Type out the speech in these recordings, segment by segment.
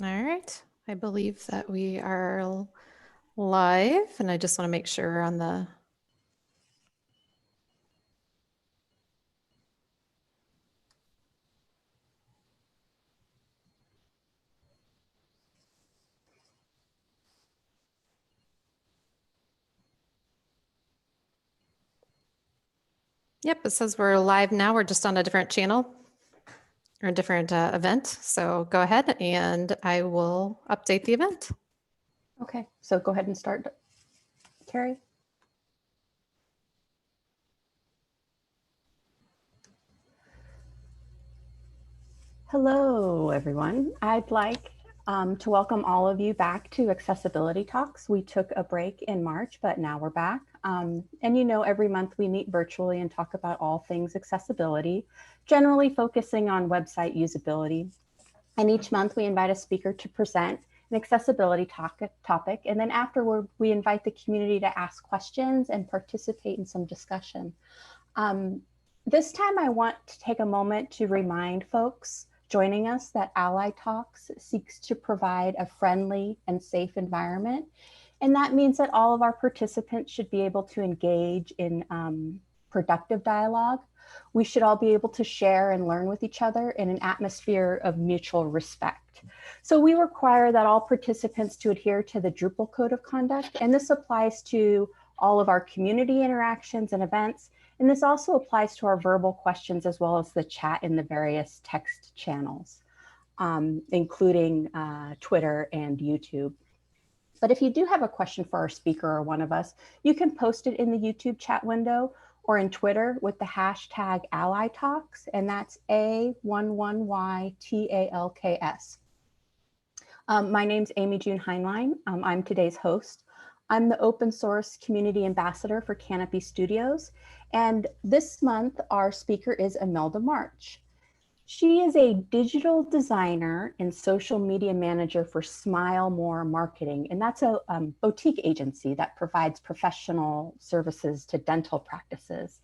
All right. I believe that we are live, and I just want to make sure we're on the. Yep, it says we're live now. We're just on a different channel or a different event. So go ahead and I will update the event. Okay, so go ahead and start, Carrie. Hello, everyone. I'd like to welcome all of you back to Accessibility Talks. We took a break in March, but now we're back. And you know, every month we meet virtually and talk about all things accessibility, generally focusing on website usability. And each month we invite a speaker to present an accessibility topic. And then afterward, we invite the community to ask questions and participate in some discussion. This time I want to take a moment to remind folks joining us that A11yTalks seeks to provide a friendly and safe environment. And that means that all of our participants should be able to engage in productive dialogue. We should all be able to share and learn with each other in an atmosphere of mutual respect. So we require that all participants to adhere to the Drupal Code of Conduct, and this applies to all of our community interactions and events. And this also applies to our verbal questions as well as the chat in the various text channels, including Twitter and YouTube. But if you do have a question for our speaker or one of us, you can post it in the YouTube chat window or in Twitter with the hashtag A11yTalks, and that's A11yTalks. My name's Amy June Heinlein. I'm today's host. I'm the open source community ambassador for Canopy Studios. And this month, our speaker is Imelda March. She is a digital designer and social media manager for Smile More Marketing. And that's a boutique agency that provides professional services to dental practices.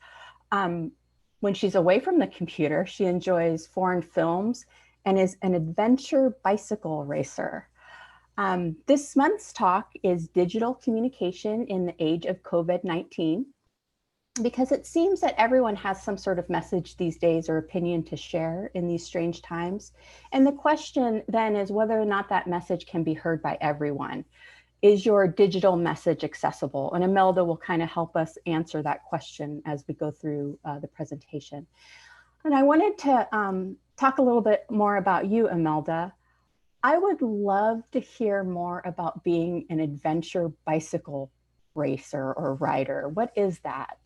When she's away from the computer, she enjoys foreign films and is an adventure bicycle racer. This month's talk is Digital Communication in the Age of COVID-19, because it seems that everyone has some sort of message these days or opinion to share in these strange times. And the question then is whether or not that message can be heard by everyone. Is your digital message accessible? And Imelda will kind of help us answer that question as we go through the presentation. And I wanted to talk a little bit more about you, Imelda. I would love to hear more about being an adventure bicycle racer or rider. What is that?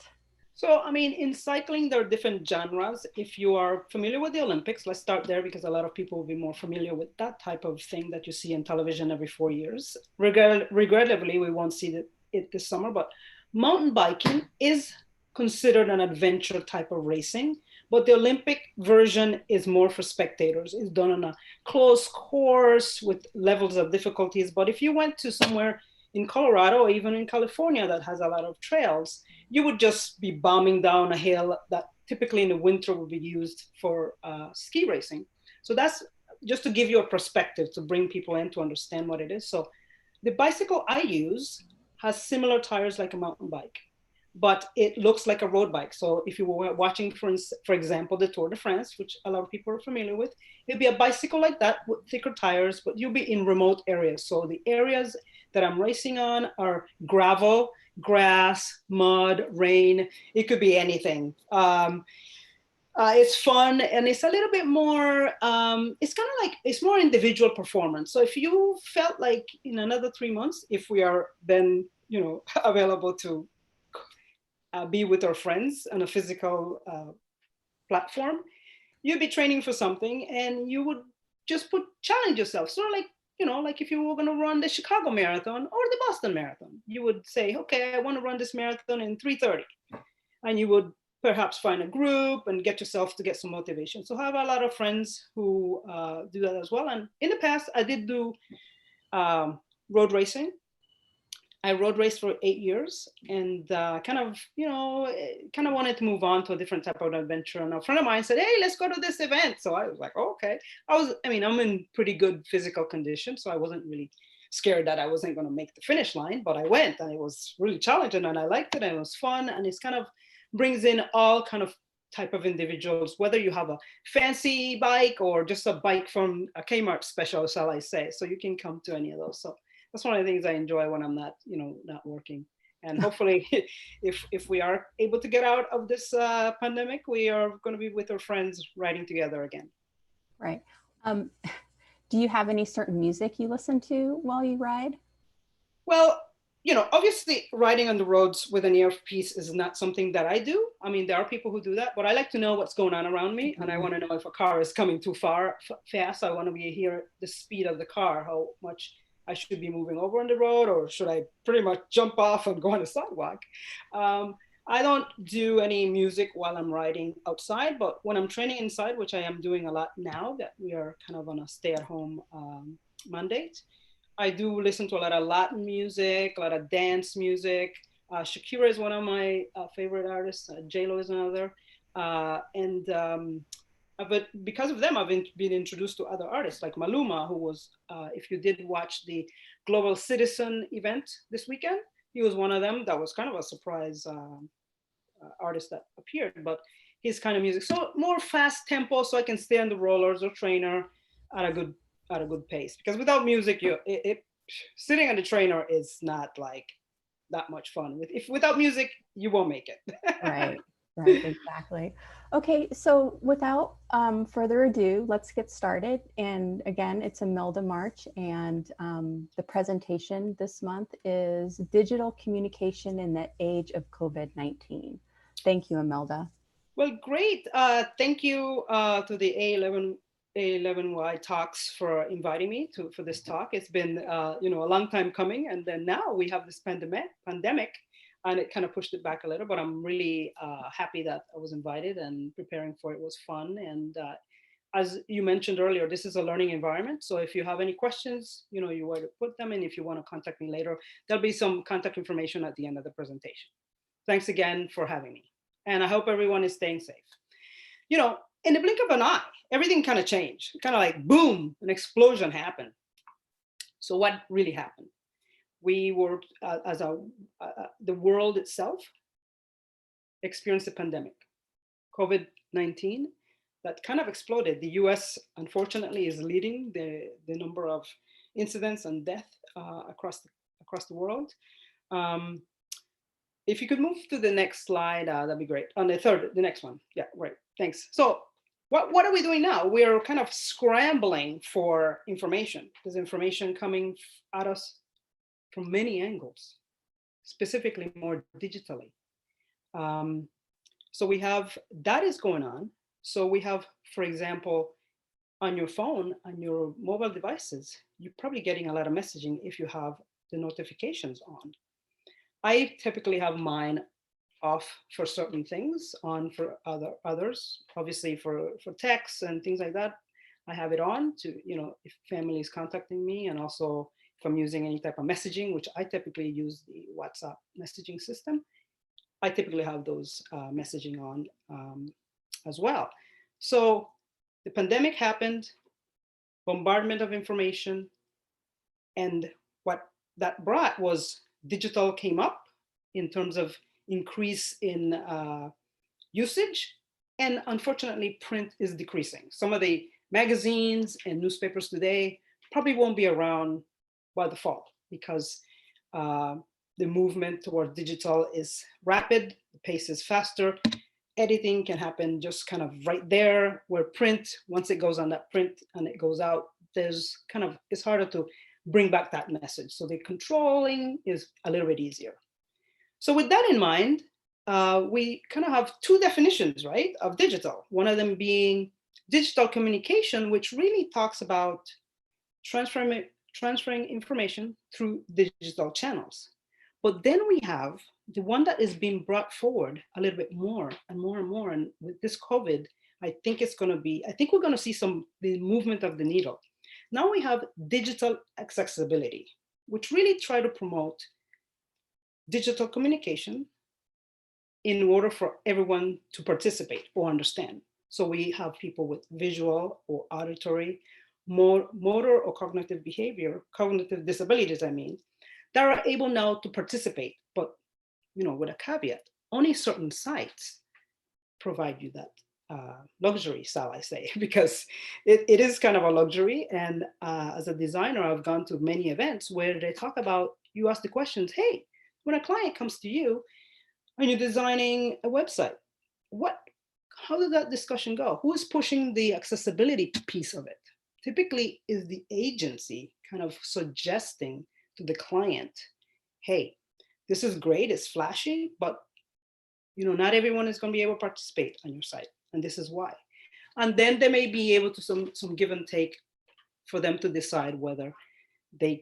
So, I mean, in cycling, there are different genres. If you are familiar with the Olympics, let's start there because a lot of people will be more familiar with that type of thing that you see in television every 4 years. Regrettably, we won't see it this summer, but mountain biking is considered an adventure type of racing. But the Olympic version is more for spectators. It's done on a closed course with levels of difficulties. But if you went to somewhere in Colorado or even in California that has a lot of trails, you would just be bombing down a hill that typically in the winter would be used for ski racing. So that's just to give you a perspective to bring people in to understand what it is. So the bicycle I use has similar tires like a mountain bike, but it looks like a road bike. So if you were watching, for example, the Tour de France, which a lot of people are familiar with, it'd be a bicycle like that with thicker tires, but you'll be in remote areas. So the areas that I'm racing on are gravel, grass, mud, rain. It could be anything. It's fun and it's a little bit more, it's kind of like, it's more individual performance. So if you felt like in another 3 months, if we are then, available to be with our friends on a physical platform, you'd be training for something and you would just challenge yourself. Sort of like, like if you were going to run the Chicago Marathon or the Boston Marathon, you would say, okay, I want to run this marathon in 3:30. And you would perhaps find a group and get yourself to get some motivation. So I have a lot of friends who do that as well. And in the past, I did do road racing. I road raced for 8 years and kind of, kind of wanted to move on to a different type of adventure. And a friend of mine said, "Hey, let's go to this event." So I was like, oh, okay. I'm in pretty good physical condition. So I wasn't really scared that I wasn't going to make the finish line, but I went and it was really challenging and I liked it and it was fun. And it's kind of brings in all kind of type of individuals, whether you have a fancy bike or just a bike from a Kmart special, shall I say. So you can come to any of those. So that's one of the things I enjoy when I'm not, not working. And hopefully, if we are able to get out of this pandemic, we are going to be with our friends riding together again. Right. Do you have any certain music you listen to while you ride? Well, obviously riding on the roads with an earpiece is not something that I do. I mean, there are people who do that, but I like to know what's going on around me. Mm-hmm. And I want to know if a car is coming too fast. I want to be hear the speed of the car, how much I should be moving over on the road, or should I pretty much jump off and go on the sidewalk? I don't do any music while I'm riding outside, but when I'm training inside, which I am doing a lot now that we are kind of on a stay-at-home mandate, I do listen to a lot of Latin music, a lot of dance music. Shakira is one of my favorite artists. J-Lo is another. But because of them, I've been introduced to other artists like Maluma, who was, if you did watch the Global Citizen event this weekend, he was one of them. That was kind of a surprise artist that appeared, but his kind of music. So more fast tempo, so I can stay on the rollers or trainer at a good pace. Because without music, sitting on the trainer is not like that much fun. Without music, you won't make it. Right, exactly. Okay, so without further ado, let's get started. And again, it's Imelda March, and the presentation this month is Digital Communication in the Age of COVID-19. Thank you, Imelda. Well, great. Thank you to the A11yTalks for inviting me for this talk. It's been a long time coming, and then now we have this pandemic, and it kind of pushed it back a little. But I'm really happy that I was invited, and preparing for it was fun. And as you mentioned earlier, this is a learning environment. So if you have any questions, you where to put them, and if you want to contact me later, there'll be some contact information at the end of the presentation. Thanks again for having me, and I hope everyone is staying safe. In the blink of an eye, everything kind of changed. Kind of like boom, an explosion happened. So what really happened? We were, the world itself experienced a pandemic, COVID-19, that kind of exploded. The US, unfortunately, is leading the number of incidents and death across the world. If you could move to the next slide, that'd be great. On the next one. Yeah, right. Thanks. So what are we doing now? We are kind of scrambling for information. There's information coming at us from many angles, specifically more digitally. So we have, that is going on. So we have, for example, on your phone, on your mobile devices, you're probably getting a lot of messaging if you have the notifications on. I typically have mine off for certain things, on for others. Obviously for texts and things like that, I have it on to, if family is contacting me, and also if I'm using any type of messaging, which I typically use the WhatsApp messaging system, I typically have those messaging on as well. So the pandemic happened, bombardment of information, and what that brought was digital came up in terms of increase in usage, and unfortunately print is decreasing. Some of the magazines and newspapers today probably won't be around by the fall, because the movement toward digital is rapid, the pace is faster, editing can happen just kind of right there, where print, once it goes on that print and it goes out, it's harder to bring back that message. So the controlling is a little bit easier. So with that in mind, we kind of have two definitions, right, of digital. One of them being digital communication, which really talks about transferring information through digital channels. But then we have the one that is being brought forward a little bit more and more and more. And with this COVID, I think we're going to see the movement of the needle. Now we have digital accessibility, which really try to promote digital communication in order for everyone to participate or understand. So we have people with visual or auditory, motor or cognitive behavior, cognitive disabilities, I mean, that are able now to participate, but with a caveat, only certain sites provide you that luxury, shall I say, because it is kind of a luxury. And as a designer, I've gone to many events where they talk about, you ask the questions, hey, when a client comes to you and you're designing a website, how did that discussion go? Who is pushing the accessibility piece of it? Typically is the agency kind of suggesting to the client, hey, this is great, it's flashy, but not everyone is going to be able to participate on your site, and this is why. And then they may be able to some give and take for them to decide whether they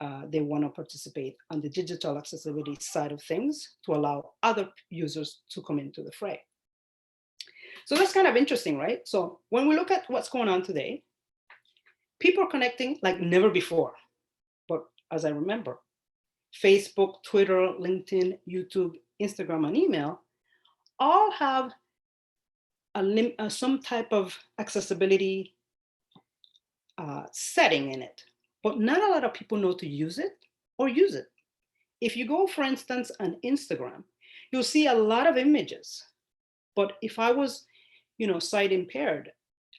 want to participate on the digital accessibility side of things to allow other users to come into the fray. So that's kind of interesting, right? So when we look at what's going on today, people are connecting like never before. But as I remember, Facebook, Twitter, LinkedIn, YouTube, Instagram, and email all have some type of accessibility setting in it, but not a lot of people know to use it or use it. If you go, for instance, on Instagram, you'll see a lot of images. But if I was, sight impaired,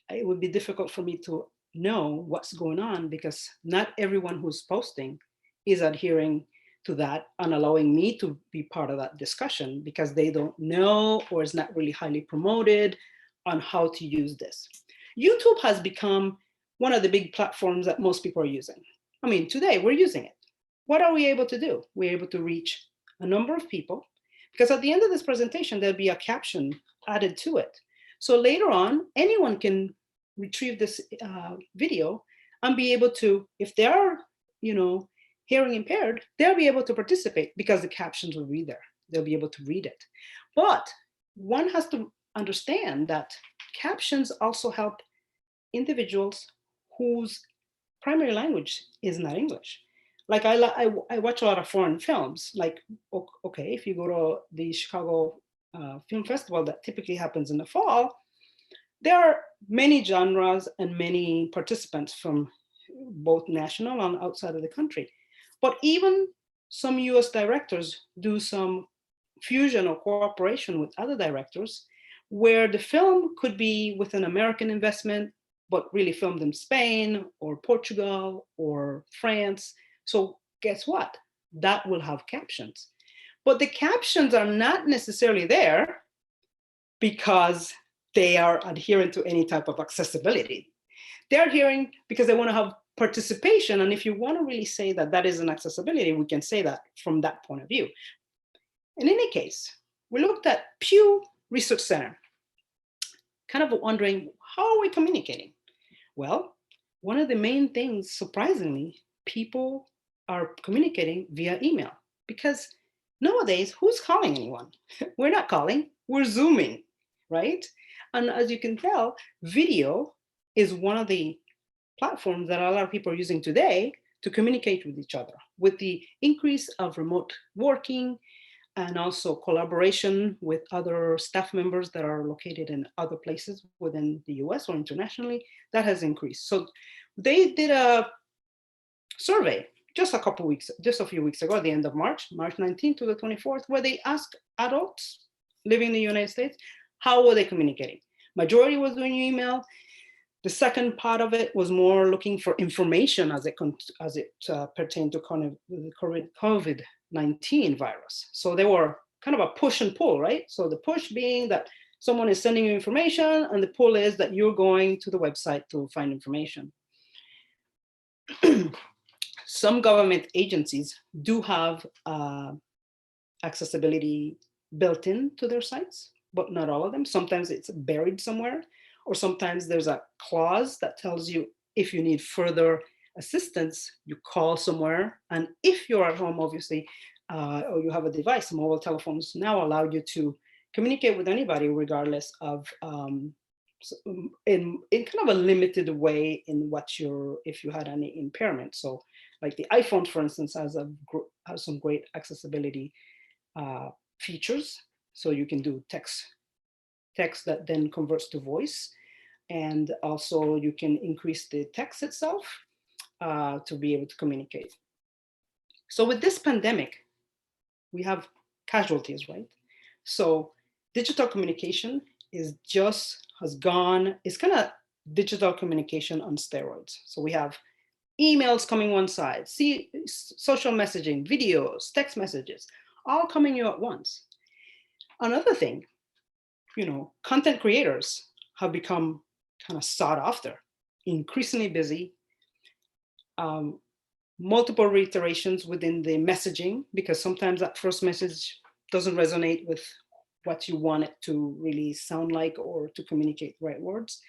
it would be difficult for me to know what's going on because not everyone who's posting is adhering to that and allowing me to be part of that discussion because they don't know or is not really highly promoted on how to use this. YouTube has become one of the big platforms that most people are using. I mean, today we're using it. What are we able to do? We're able to reach a number of people because at the end of this presentation, there'll be a caption added to it. So later on, anyone can retrieve this video and be able to, if they are, hearing impaired, they'll be able to participate because the captions will be there. They'll be able to read it. But one has to understand that captions also help individuals whose primary language is not English. Like I watch a lot of foreign films. Like, okay, if you go to the Chicago Film Festival that typically happens in the fall, there are many genres and many participants from both national and outside of the country. But even some US directors do some fusion or cooperation with other directors where the film could be with an American investment, but really filmed in Spain or Portugal or France. So guess what? That will have captions. But the captions are not necessarily there because they are adherent to any type of accessibility. They're adhering because they want to have participation. And if you want to really say that that is an accessibility, we can say that from that point of view. In any case, we looked at Pew Research Center, kind of wondering, how are we communicating? Well, one of the main things, surprisingly, people are communicating via email because nowadays, who's calling anyone? We're not calling, we're Zooming, right? And as you can tell, video is one of the platforms that a lot of people are using today to communicate with each other. With the increase of remote working and also collaboration with other staff members that are located in other places within the US or internationally, that has increased. So they did a survey just a few weeks ago, at the end of March 19th to the 24th, where they asked adults living in the United States, how were they communicating? Majority was doing email. The second part of it was more looking for information as it pertained to the COVID-19 virus. So they were kind of a push and pull, right? So the push being that someone is sending you information, and the pull is that you're going to the website to find information. Some government agencies do have accessibility built into their sites, but not all of them. Sometimes it's buried somewhere, or sometimes there's a clause that tells you if you need further assistance, you call somewhere. And if you're at home, obviously, or you have a device, mobile telephones now allow you to communicate with anybody regardless of in kind of a limited way in if you had any impairment. So like the iPhone, for instance, has some great accessibility features. So you can do text that then converts to voice. And also you can increase the text itself to be able to communicate. So with this pandemic, we have casualties, right? So digital communication is kind of digital communication on steroids. So we have emails coming one side, social messaging, videos, text messages, all coming you at once. Another thing, content creators have become kind of sought after, increasingly busy, multiple reiterations within the messaging, because sometimes that first message doesn't resonate with what you want it to really sound like or to communicate the right words.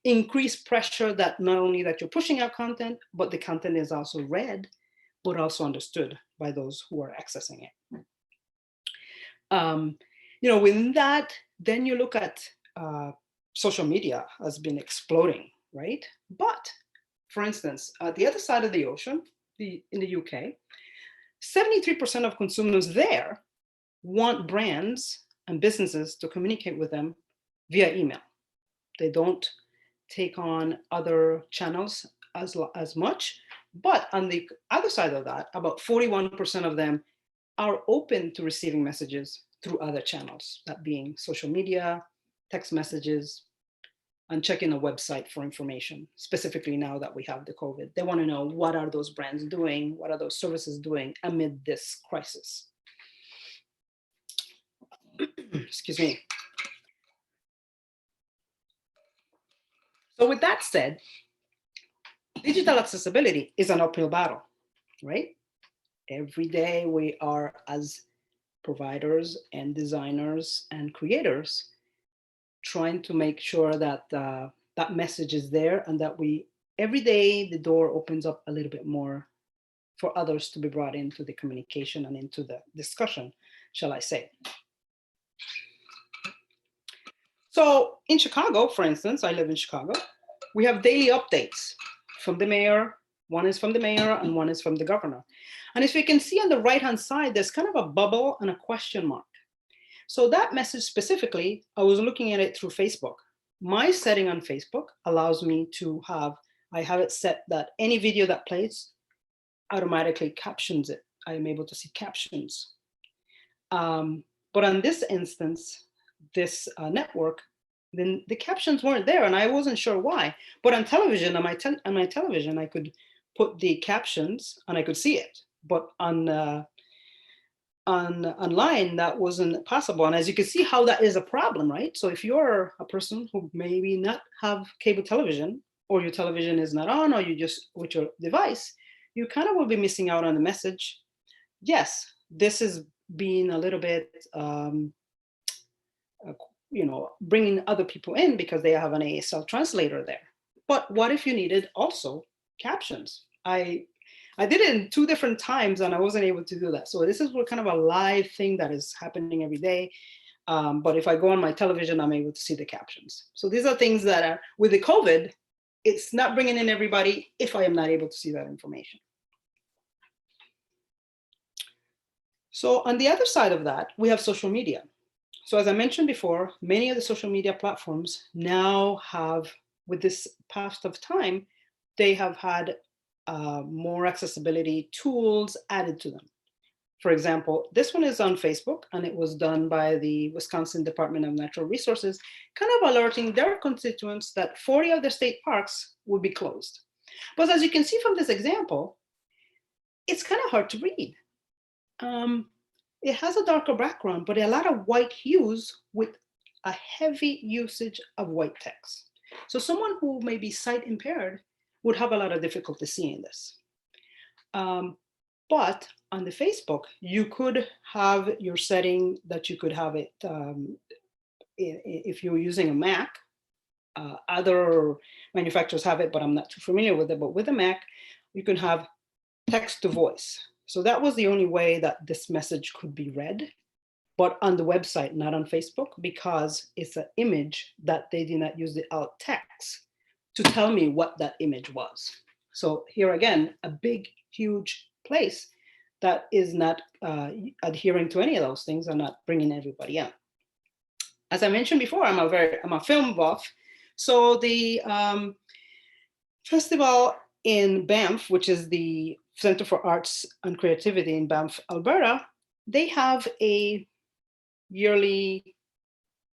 Increased pressure that not only that you're pushing out content, but the content is also read, but also understood by those who are accessing it. Within that, then you look at social media has been exploding, right? But for instance, at the other side of the ocean, in the UK, 73% of consumers there want brands and businesses to communicate with them via email. They don't take on other channels as much. But on the other side of that, about 41% of them are open to receiving messages through other channels, that being social media, text messages, and checking a website for information, specifically now that we have the COVID. They want to know, what are those brands doing? What are those services doing amid this crisis? Excuse me. So with that said, digital accessibility is an uphill battle, right? Every day we are, as providers and designers and creators, trying to make sure that that message is there, and that every day the door opens up a little bit more for others to be brought into the communication and into the discussion, shall I say. So in Chicago, for instance, I live in Chicago, we have daily updates from the mayor. One is from the mayor and one is from the governor. And as you can see on the right-hand side, there's kind of a bubble and a question mark. So that message specifically, I was looking at it through Facebook. My setting on Facebook allows me to I have it set that any video that plays automatically captions it. I am able to see captions. But on this instance, this network, then the captions weren't there, and I wasn't sure why. But on television, on my television, I could put the captions and I could see it. But online, that wasn't possible. And as you can see how that is a problem, right? So if you're a person who maybe not have cable television, or your television is not on, or you just with your device, you kind of will be missing out on the message. Yes, this is being a little bit, bringing other people in because they have an ASL translator there. But what if you needed also captions? I did it in 2 different times and I wasn't able to do that. So this is kind of a live thing that is happening every day. But if I go on my television, I'm able to see the captions. So these are things that are, with the COVID, it's not bringing in everybody if I am not able to see that information. So on the other side of that, we have social media. So as I mentioned before, many of the social media platforms now have, with this past of time, they have had more accessibility tools added to them. For example, this one is on Facebook, and it was done by the Wisconsin Department of Natural Resources, kind of alerting their constituents that 40 of their state parks would be closed. But as you can see from this example, it's kind of hard to read. It has a darker background, but a lot of white hues with a heavy usage of white text. So someone who may be sight impaired would have a lot of difficulty seeing this. But on the Facebook, you could have your setting that you could have it, if you're using a Mac, other manufacturers have it, but I'm not too familiar with it. But with a Mac, you can have text to voice. So that was the only way that this message could be read. but on the website, not on Facebook, because it's an image that they did not use the alt text to tell me what that image was. So here again, a big, huge place that is not adhering to any of those things and not bringing everybody in. As I mentioned before, I'm a film buff. So the festival in Banff, which is the Center for Arts and Creativity in Banff, Alberta, they have a yearly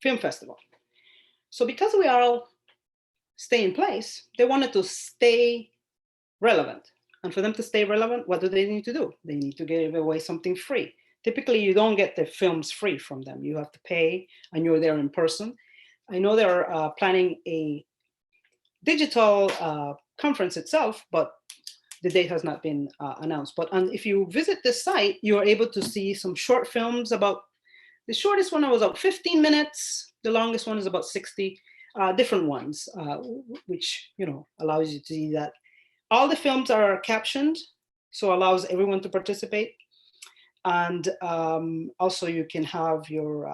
film festival. So because we all stay in place, they wanted to stay relevant. And for them to stay relevant, what do they need to do? They need to give away something free. Typically, you don't get the films free from them. You have to pay, and you're there in person. I know they're planning a digital conference itself, but the date has not been announced. But if you visit this site, you're able to see some short films about, the shortest one was about 15 minutes. The longest one is about 60, different ones, which, allows you to see that all the films are captioned, so allows everyone to participate. And also you can have your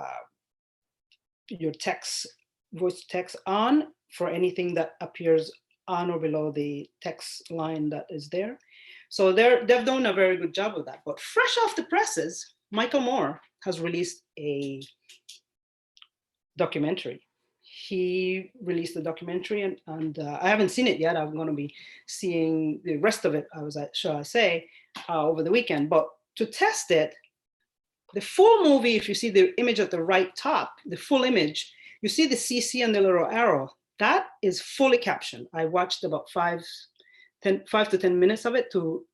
text, voice text on for anything that appears on or below the text line that is there. So they've done a very good job of that. But fresh off the presses, Michael Moore has released a documentary. He released a documentary, and I haven't seen it yet. I'm going to be seeing the rest of it, shall I say, over the weekend. But to test it, the full movie, if you see the image at the right top, the full image, you see the CC and the little arrow. That is fully captioned. I watched about 5 to 10 minutes of it to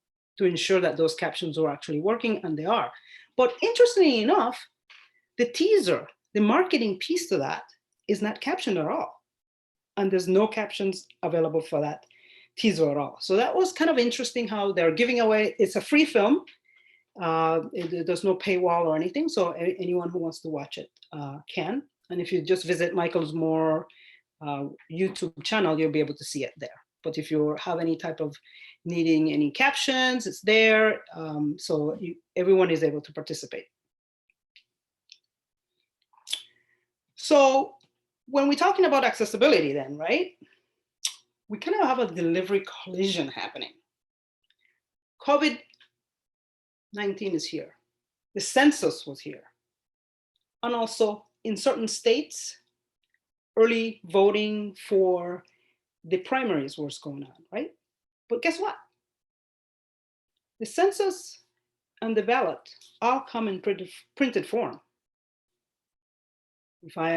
ensure that those captions were actually working, and they are. But interestingly enough, the teaser, the marketing piece to that, is not captioned at all. And there's no captions available for that teaser at all. So that was kind of interesting how they're giving away, it's a free film. There's no paywall or anything. So anyone who wants to watch it can. And if you just visit Michael's Moore YouTube channel, you'll be able to see it there. But if you have any type of needing any captions, it's there. So everyone is able to participate. So when we're talking about accessibility then, right, we kind of have a delivery collision happening. COVID-19 is here. The census was here. And also in certain states, early voting for the primaries was going on, right? But guess what? The census and the ballot all come in printed form. If I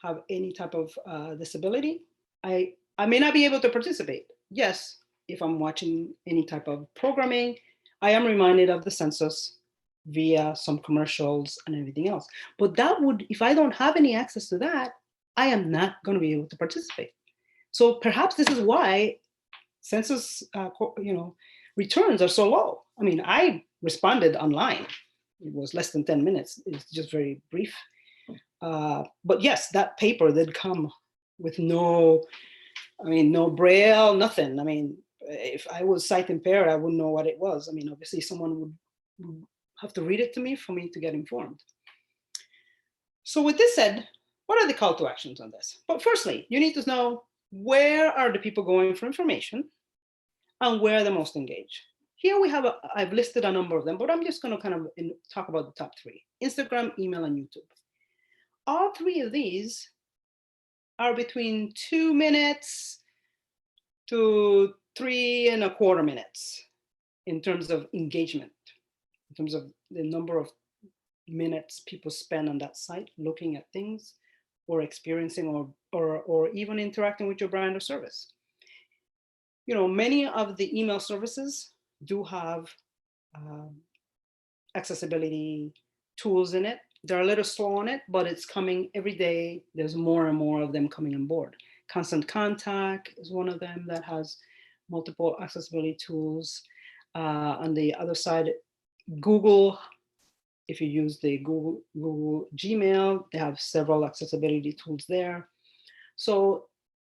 have any type of disability, I may not be able to participate. Yes, if I'm watching any type of programming, I am reminded of the census via some commercials and everything else. But that would, if I don't have any access to that, I am not going to be able to participate. So perhaps this is why census, returns are so low. I mean, I responded online. It was less than 10 minutes. It's just very brief. But yes, that paper did come with no braille, nothing. I mean, if I was sight impaired, I wouldn't know what it was. I mean, obviously someone would have to read it to me for me to get informed. So with this said, what are the call to actions on this? But firstly, you need to know where are the people going for information and where are the most engaged. Here we have, I've listed a number of them, but I'm just going to kind of talk about the top 3: Instagram, email, and YouTube. All 3 of these are between 2 minutes to 3¼ minutes in terms of engagement, in terms of the number of minutes people spend on that site looking at things or experiencing or even interacting with your brand or service. Many of the email services do have accessibility tools in it. They're a little slow on it, but it's coming every day. There's more and more of them coming on board. Constant Contact is one of them that has multiple accessibility tools. On the other side, Google, if you use the Google Gmail, they have several accessibility tools there. So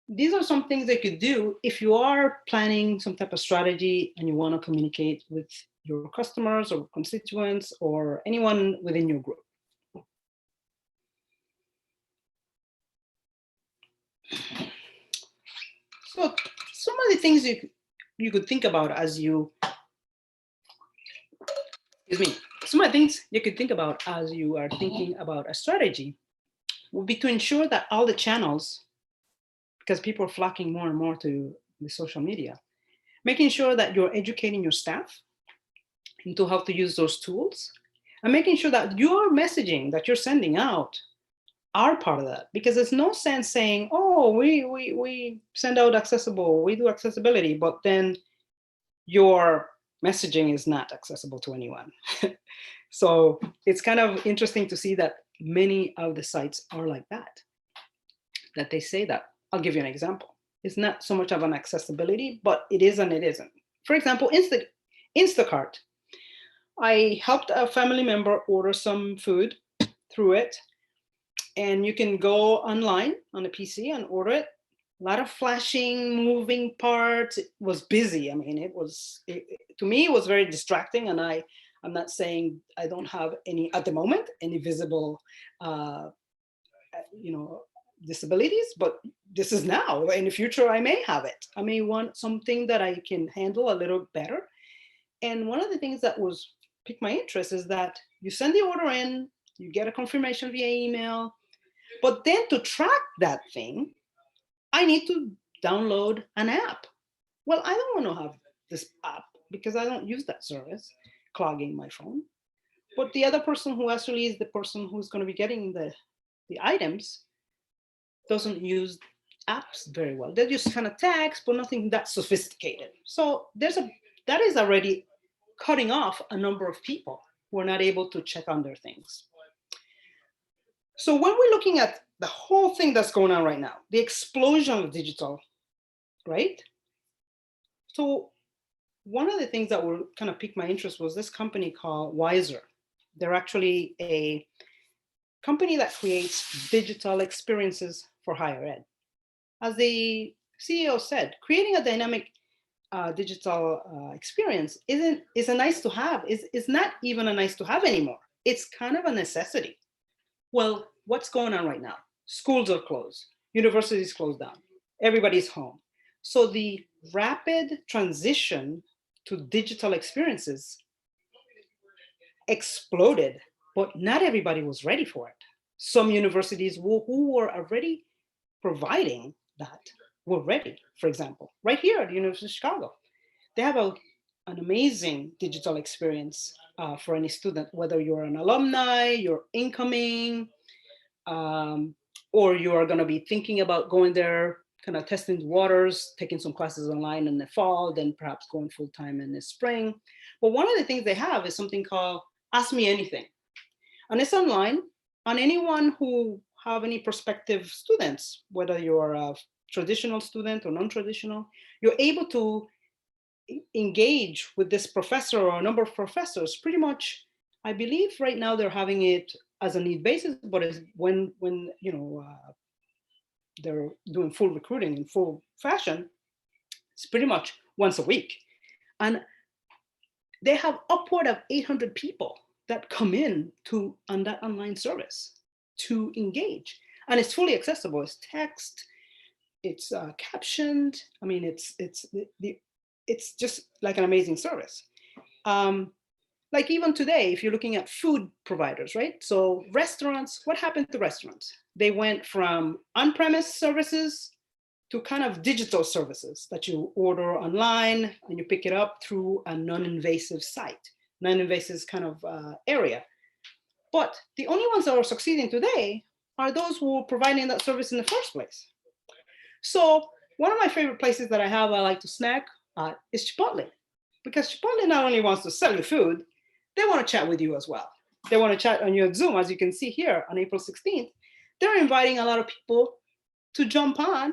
these are some things they could do if you are planning some type of strategy and you want to communicate with your customers or constituents or anyone within your group. So some of the things you could think about as you, excuse me, some of the things you could think about as you are thinking about a strategy would be to ensure that all the channels, because people are flocking more and more to the social media, making sure that you're educating your staff into how to use those tools, and making sure that your messaging that you're sending out are part of that. Because there's no sense saying, oh, we send out accessible, we do accessibility, but then your messaging is not accessible to anyone. So it's kind of interesting to see that many of the sites are like that they say that. I'll give you an example. It's not so much of an accessibility, but it is and it isn't. For example, Instacart. I helped a family member order some food through it, and you can go online on a PC and order it. A lot of flashing, moving parts. It was busy. I mean, to me, it was very distracting. And I'm not saying I don't have any, at the moment, any visible, disabilities, but this is now. In the future, I may have it. I may want something that I can handle a little better. And one of the things that piqued my interest is that you send the order in, you get a confirmation via email, but then to track that thing, I need to download an app. Well, I don't want to have this app because I don't use that service, clogging my phone. But the other person who actually is the person who's going to be getting the items doesn't use apps very well. They just kind of text, but nothing that sophisticated. So that is already cutting off a number of people who are not able to check on their things. So when we're looking at the whole thing that's going on right now, the explosion of digital, right? So one of the things that will kind of pique my interest was this company called Wiser. They're actually a company that creates digital experiences for higher ed. As the CEO said, creating a dynamic digital experience is a nice to have. Is not even a nice to have anymore. It's kind of a necessity. Well, what's going on right now? Schools are closed, universities closed down, everybody's home. So the rapid transition to digital experiences exploded, but not everybody was ready for it. Some universities who were already providing that were ready. For example, right here at the University of Chicago, they have an amazing digital experience for any student, whether you're an alumni, you're incoming, or you are going to be thinking about going there, kind of testing the waters, taking some classes online in the fall, then perhaps going full time in the spring. But one of the things they have is something called Ask Me Anything. And it's online, and anyone who have any prospective students, whether you're a traditional student or non-traditional, you're able to engage with this professor or a number of professors pretty much. I believe right now they're having it as a need basis, but it's when they're doing full recruiting in full fashion, it's pretty much once a week. And they have upward of 800 people that come in on that online service to engage. And it's fully accessible. It's text, it's captioned. I mean, it's just like an amazing service. Like even today, if you're looking at food providers, right? So restaurants, what happened to restaurants? They went from on-premise services to kind of digital services that you order online and you pick it up through a non-invasive site, non-invasive kind of area. But the only ones that are succeeding today are those who are providing that service in the first place. So one of my favorite places that I like to snack is Chipotle, because Chipotle not only wants to sell you food, they want to chat with you as well. They want to chat on your Zoom, as you can see here on April 16th. They're inviting a lot of people to jump on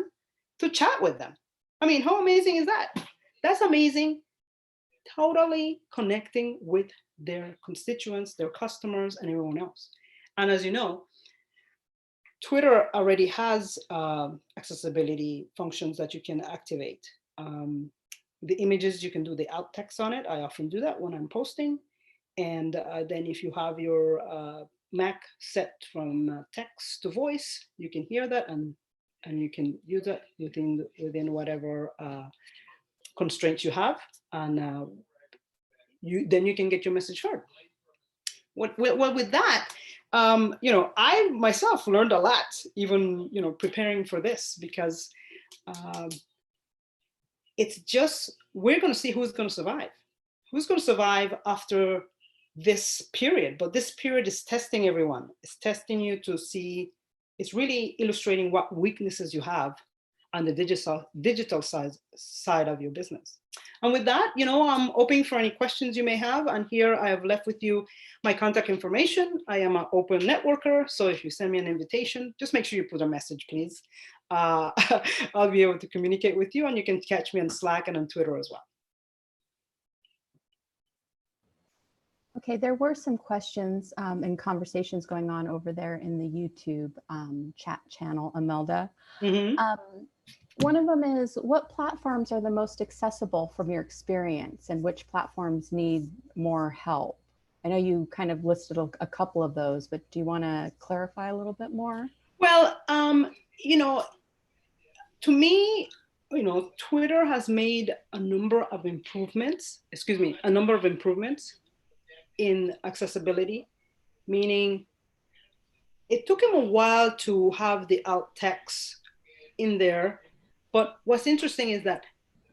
to chat with them. I mean, how amazing is that? That's amazing. Totally connecting with their constituents, their customers, and everyone else. And as you know, Twitter already has accessibility functions that you can activate. The images, you can do the alt text on it. I often do that when I'm posting. And then if you have your Mac set from text to voice, you can hear that and and you can use it within whatever constraints you have, and then you can get your message heard. Well, with that, I myself learned a lot, even preparing for this, because um, it's just, we're going to see who's going to survive. Who's going to survive after this period? But this period is testing everyone. It's testing you to see, it's really illustrating what weaknesses you have on the digital side of your business. And with that, I'm open for any questions you may have. And here I have left with you my contact information. I am an open networker. So if you send me an invitation, just make sure you put a message, please. I'll be able to communicate with you, and you can catch me on Slack and on Twitter as well. Okay, there were some questions and conversations going on over there in the YouTube chat channel, Imelda. One of them is, what platforms are the most accessible from your experience, and which platforms need more help? I know you kind of listed a couple of those, but do you want to clarify a little bit more? Well, to me, Twitter has made a number of improvements in accessibility, meaning it took him a while to have the alt text in there. But what's interesting is that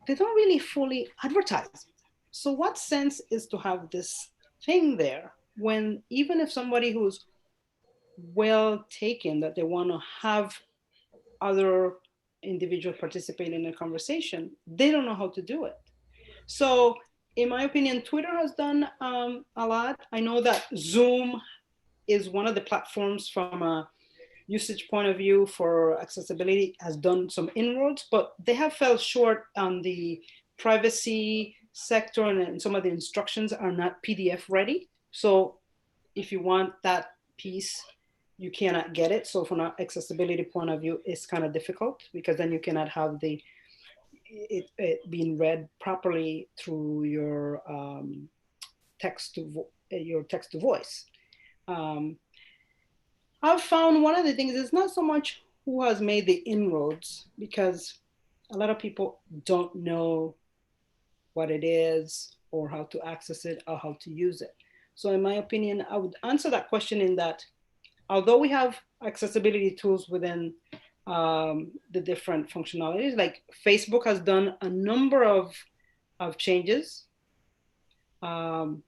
they don't really fully advertise. So what sense is to have this thing there when, even if somebody who's well taken, that they want to have other individuals participate in a conversation, they don't know how to do it. So in my opinion, Twitter has done a lot. I know that Zoom is one of the platforms from a usage point of view for accessibility, has done some inroads, but they have fell short on the privacy sector, and some of the instructions are not PDF ready. So if you want that piece, you cannot get it. So from an accessibility point of view, it's kind of difficult, because then you cannot have it being read properly through your text to voice. I've found one of the things is not so much who has made the inroads, because a lot of people don't know what it is or how to access it or how to use it. So in my opinion, I would answer that question in that, although we have accessibility tools within the different functionalities, like Facebook has done a number of changes to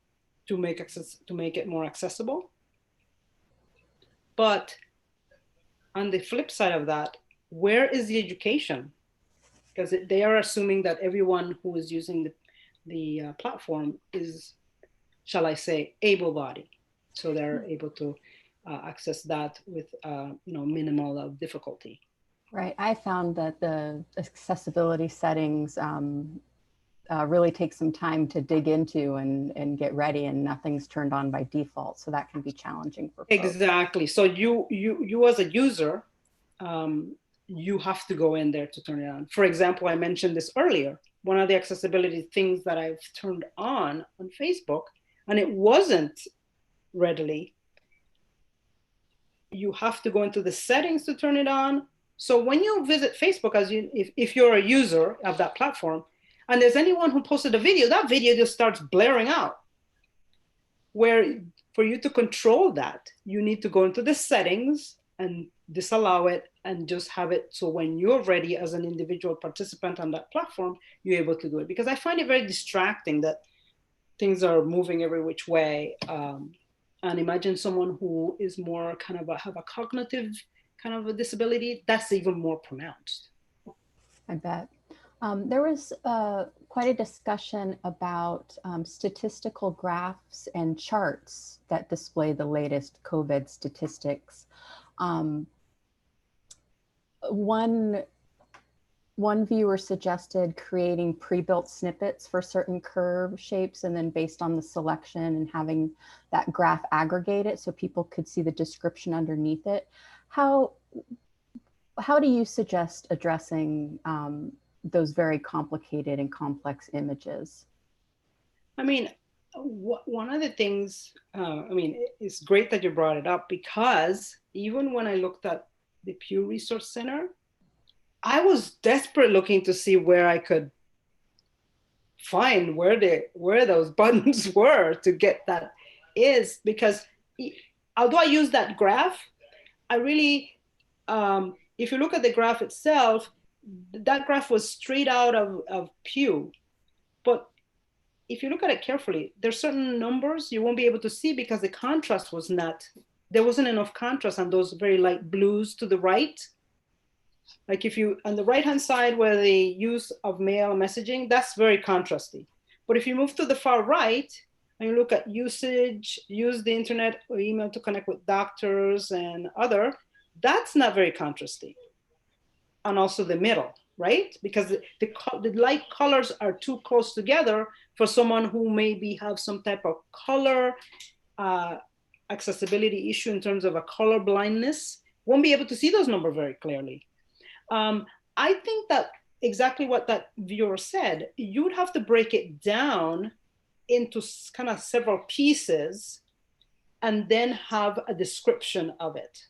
make it more accessible. But on the flip side of that, where is the education? Because they are assuming that everyone who is using the platform is, shall I say, able-bodied. So they're able to access that with minimal difficulty. Right. I found that the accessibility settings really take some time to dig into and get ready, and nothing's turned on by default. So that can be challenging for folks. Exactly. So you as a user, you have to go in there to turn it on. For example, I mentioned this earlier. One of the accessibility things that I've turned on Facebook, and it wasn't readily, you have to go into the settings to turn it on. So when you visit Facebook, if you're a user of that platform, and there's anyone who posted a video, that video just starts blaring out. Where for you to control that, you need to go into the settings and disallow it, and just have it so when you're ready as an individual participant on that platform, you're able to do it. Because I find it very distracting that things are moving every which way. And imagine someone who is more kind of have a cognitive kind of a disability, that's even more pronounced. I bet. There was quite a discussion about statistical graphs and charts that display the latest COVID statistics. One viewer suggested creating pre-built snippets for certain curve shapes, and then based on the selection and having that graph aggregate it so people could see the description underneath it. How do you suggest addressing those very complicated and complex images? I mean, one of the things, it's great that you brought it up, because even when I looked at the Pew Research Center, I was desperate looking to see where I could find where those buttons were to get that is, because although I use that graph, I really, if you look at the graph itself, that graph was straight out of Pew. But if you look at it carefully, there's certain numbers you won't be able to see because the contrast was not, there wasn't enough contrast on those very light blues to the right. Like if you, on the right-hand side where the use of mail messaging, that's very contrasty. But if you move to the far right and you look at usage, use the internet or email to connect with doctors and other, that's not very contrasty. And also the middle, right? Because the light colors are too close together for someone who maybe have some type of color accessibility issue in terms of a color blindness, won't be able to see those numbers very clearly. I think that exactly what that viewer said, you'd have to break it down into kind of several pieces and then have a description of it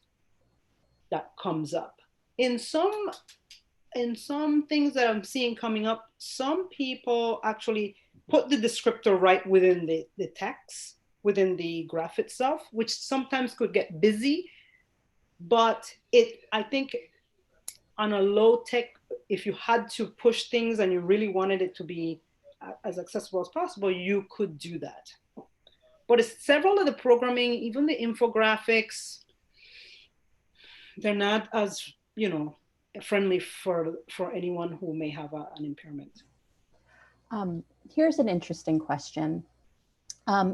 that comes up. In some things that I'm seeing coming up, some people actually put the descriptor right within the text, within the graph itself, which sometimes could get busy, but I think on a low tech, if you had to push things and you really wanted it to be as accessible as possible, you could do that. But several of the programming, even the infographics, they're not as, friendly for anyone who may have an impairment. Here's an interesting question.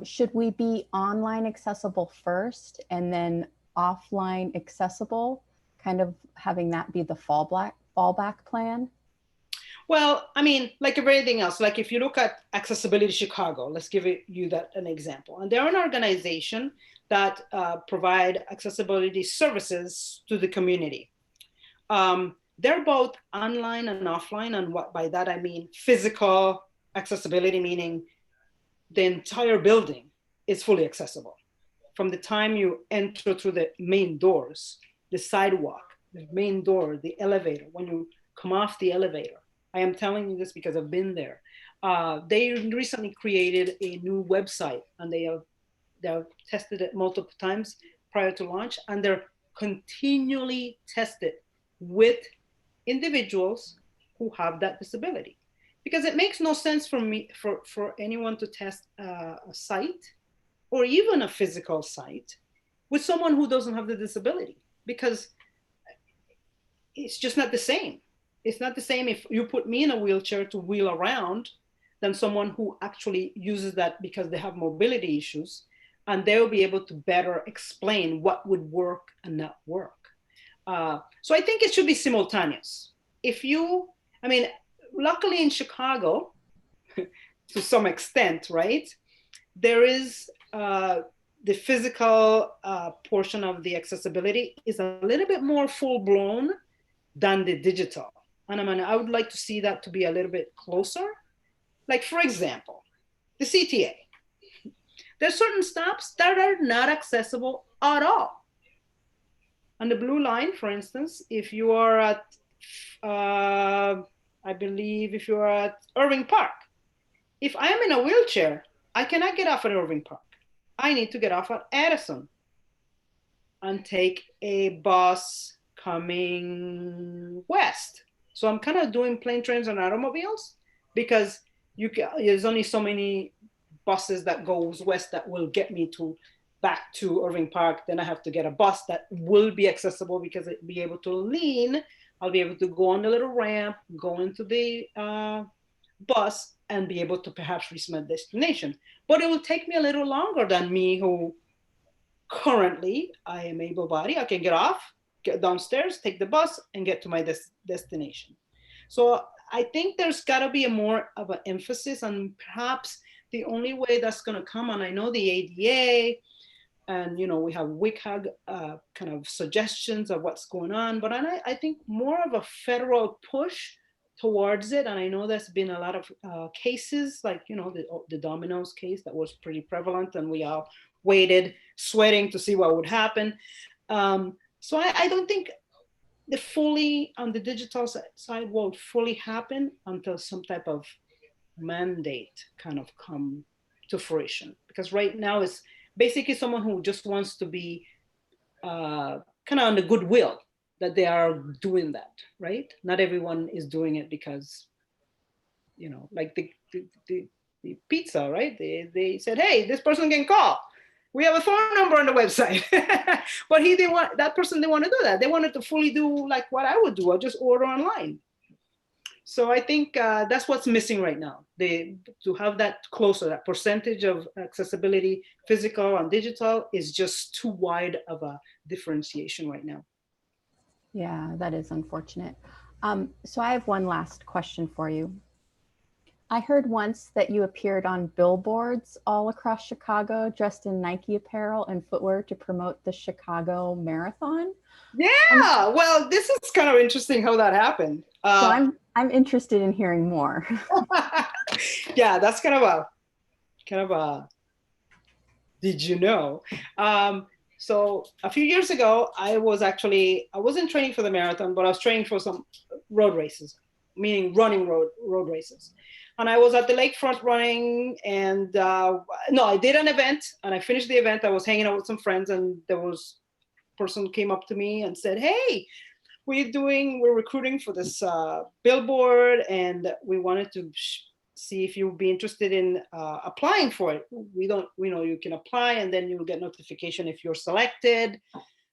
Should we be online accessible first and then offline accessible, kind of having that be the fallback plan? Well, I mean, like everything else, like if you look at Accessibility Chicago, let's give you that an example. And they're an organization that provide accessibility services to the community. They're both online and offline. And what by that, I mean physical accessibility, meaning the entire building is fully accessible. From the time you enter through the main doors, the sidewalk, the main door, the elevator, when you come off the elevator. I am telling you this because I've been there. They recently created a new website and they have tested it multiple times prior to launch, and they're continually tested with individuals who have that disability. Because it makes no sense for anyone to test a site or even a physical site with someone who doesn't have the disability, because it's just not the same. It's not the same if you put me in a wheelchair to wheel around than someone who actually uses that because they have mobility issues, and they'll be able to better explain what would work and not work. So I think it should be simultaneous. Luckily in Chicago, to some extent, right, there is the physical portion of the accessibility is a little bit more full blown than the digital. And I would like to see that to be a little bit closer. Like, for example, the CTA. There's certain stops that are not accessible at all. On the Blue Line, for instance, if you are at, I believe if you're at Irving Park, if I am in a wheelchair, I cannot get off at Irving Park. I need to get off at Addison and take a bus coming west. So I'm kind of doing plane, trains, and automobiles because there's only so many buses that goes west that will get me back to Irving Park. Then I have to get a bus that will be accessible because it'll be able to lean. I'll be able to go on the little ramp, go into the bus, and be able to perhaps reach my destination. But it will take me a little longer than me, who currently I am able-bodied. I can get off, get downstairs, take the bus, and get to my destination. So I think there's got to be more of an emphasis, and perhaps the only way that's going to come, and I know the ADA, and we have WCAG kind of suggestions of what's going on, but I think more of a federal push towards it. And I know there's been a lot of cases, like the Domino's case that was pretty prevalent, and we all waited, sweating to see what would happen. So I don't think the fully on the digital side won't fully happen until some type of mandate kind of come to fruition. Because right now it's basically someone who just wants to be kind of on the goodwill that they are doing that, right? Not everyone is doing it because, you know, like the pizza, right? They said, hey, this person can call. We have a phone number on the website. But he didn't want, that person didn't want to do that. They wanted to fully do like what I would do, or just order online. So I think that's what's missing right now. To have that closer, that percentage of accessibility, physical and digital, is just too wide of a differentiation right now. Yeah, that is unfortunate. So I have one last question for you. I heard once that you appeared on billboards all across Chicago dressed in Nike apparel and footwear to promote the Chicago Marathon. Yeah, well, this is kind of interesting how that happened. So I'm interested in hearing more. Yeah, that's kind of a did you know? So a few years ago, I wasn't training for the marathon, but I was training for some road races, meaning running road races. And I was at the lakefront running, and no, I did an event, and I finished the event. I was hanging out with some friends, and there was a person came up to me and said, hey, we're recruiting for this billboard, and we wanted to see if you'd be interested in applying for it. We know you can apply, and then you'll get notification if you're selected.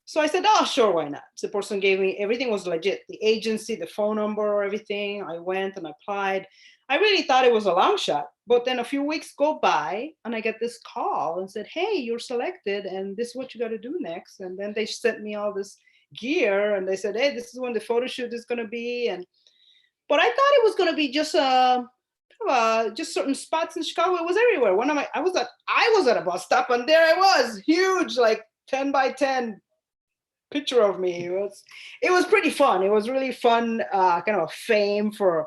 So I said, oh, sure, why not? So the person gave me, everything was legit, the agency, the phone number, everything. I went and applied. I really thought it was a long shot, but then a few weeks go by and I get this call and said, hey, you're selected, and this is what you got to do next. And then they sent me all this gear, and they said, hey, this is when the photo shoot is going to be. But I thought it was going to be just just certain spots in Chicago. It was everywhere. I was at a bus stop, and there I was, huge, like 10 by 10 picture of me. It was pretty fun. It was really fun, kind of a fame for,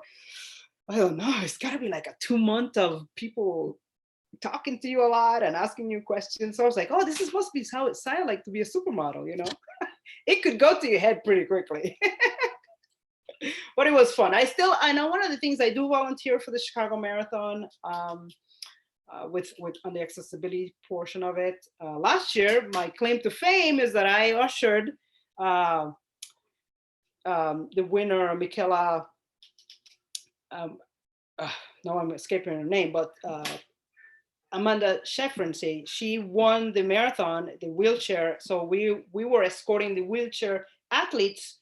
I don't know, it's got to be like a 2 month of people talking to you a lot and asking you questions. So I was like, oh, must be how it sounds like to be a supermodel, you know? It could go to your head pretty quickly. But it was fun. I know one of the things, I do volunteer for the Chicago Marathon with on the accessibility portion of it. Last year, my claim to fame is that I ushered the winner, Michaela, now I'm escaping her name, but Amanda Sheffrin, she won the marathon, the wheelchair. So we were escorting the wheelchair athletes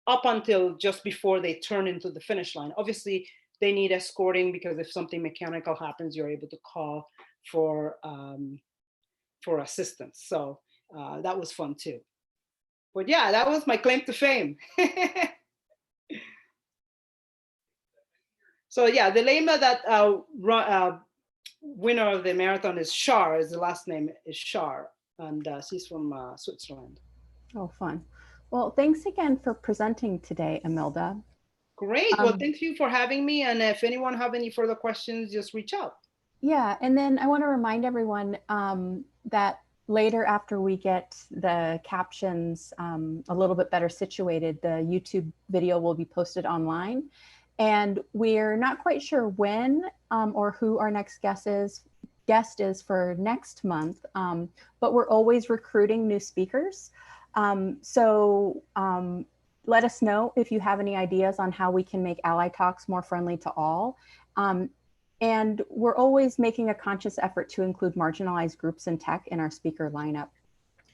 up until just before they turn into the finish line. Obviously, they need escorting because if something mechanical happens, you're able to call for assistance. So that was fun too. But yeah, that was my claim to fame. So yeah, the name of that winner of the marathon is Shar. The last name is Shar, and she's from Switzerland. Oh, fun. Well, thanks again for presenting today, Imelda. Great. Well, thank you for having me. And if anyone have any further questions, just reach out. Yeah, and then I want to remind everyone that later, after we get the captions a little bit better situated, the YouTube video will be posted online. And we're not quite sure when or who our next guest is for next month, but we're always recruiting new speakers. So let us know if you have any ideas on how we can make Ally Talks more friendly to all. And we're always making a conscious effort to include marginalized groups in tech in our speaker lineup.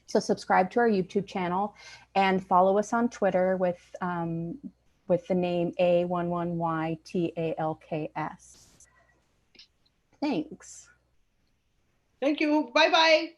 So subscribe to our YouTube channel and follow us on Twitter with the name A11yTalks. Thanks. Thank you. Bye-bye.